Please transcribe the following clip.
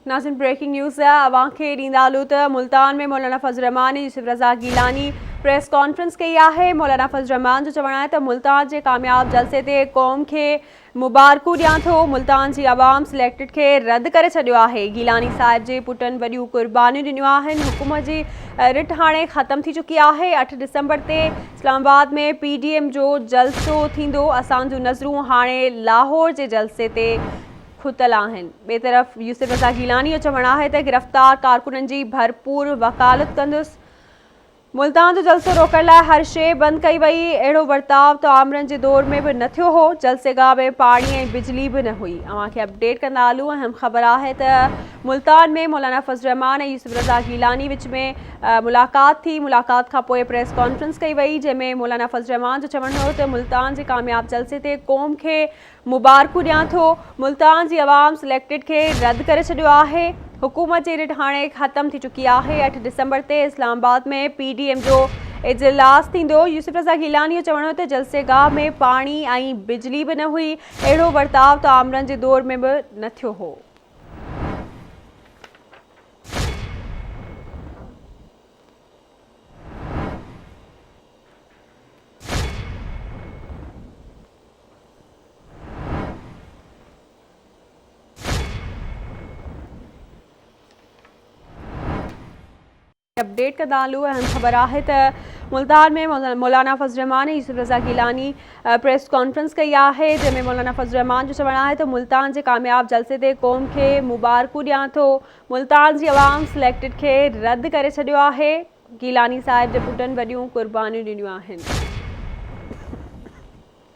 नाज़रीन breaking news अवां खे ॾींदालू त मुल्तान में मौलाना फज़ल रहमान यूसुफ रज़ा गीलानी प्रेस कॉन्फ्रेंस कई आहे। मौलाना फज़ल रहमान जो चवणु आहे त मुल्तान जे कामयाब जलसे ते क़ौम खे मुबारकूं ॾियां थो। मुल्तान जी आवाम सिलेक्टेड खे रद्द करे छॾियो आहे। गीलानी साहिब जे पुटनि वॾियूं कुर्बानियूं ॾिनियूं आहिनि। हुकूमत जी रिट हाणे ख़त्म थी चुकी आहे। 8 दिसंबर ते इस्लामाबाद में PDM जो जलसो थींदो। असांजूं नज़रूं हाणे लाहौर जे जलसे ते खुतल आहिनि। ॿिए तरफ़ यूसुफ रज़ा गीलानी जो चवणु आहे त गिरफ़्तार कारकुननि जी भरपूर वकालत कंदुसि। मुल्तान जो जलसो रोकण लाइ हर शइ बंदि कई वई। अहिड़ो वर्ताव त आमरनि जे दौर में बि न थियो हो। जलसेगाह में पाणी ऐं बिजली बि न हुई। अवां खे अपडेट कंदा हलूं। अहम ख़बर आहे त मुल्तान में मौलाना फज़ल रहमान ऐं यूसुफ रज़ा गीलानी विच में मुलाक़ात थी। मुलाक़ात खां पोइ प्रेस कॉन्फ्रेंस कई वई, जंहिंमें मौलाना फज़ल रहमान जो चवणु हो त मुल्तान जे कामयाब जलसे ते क़ौम खे मुबारकूं ॾियां थो। मुल्तान जी आवाम सिलेक्टेड खे रद्द करे छॾियो आहे। हुकूमत जी रिट हाणे ख़त्म थी चुकी आहे। 8 दिसंबर ते इस्लामाबाद में PDM जो इजलास थींदो। यूसुफ रज़ा गीलानी जो चवणु हो त जलसेगाह में पाणी ऐं बिजली बि न हुई। अहिड़ो वर्ताव त आमरनि जे दौर में बि न थियो हो। अपडेट कंदा हलूं। अहम ख़बर आहे त मुल्तान में मौलाना फज़ल रहमान ऐं यूसुफ रज़ा गीलानी प्रेस कॉन्फ्रेंस कई आहे, जंहिंमें मौलाना फज़ल रहमान जो चवणु आहे त मुल्तान जे कामयाब जलसे ते क़ौम खे मुबारकूं ॾियां थो। मुल्तान जी आवाम सिलेक्टेड खे रद्द करे छॾियो आहे। गीलानी साहिब जे पुटनि वॾियूं कुर्बानियूं ॾिनियूं आहिनि।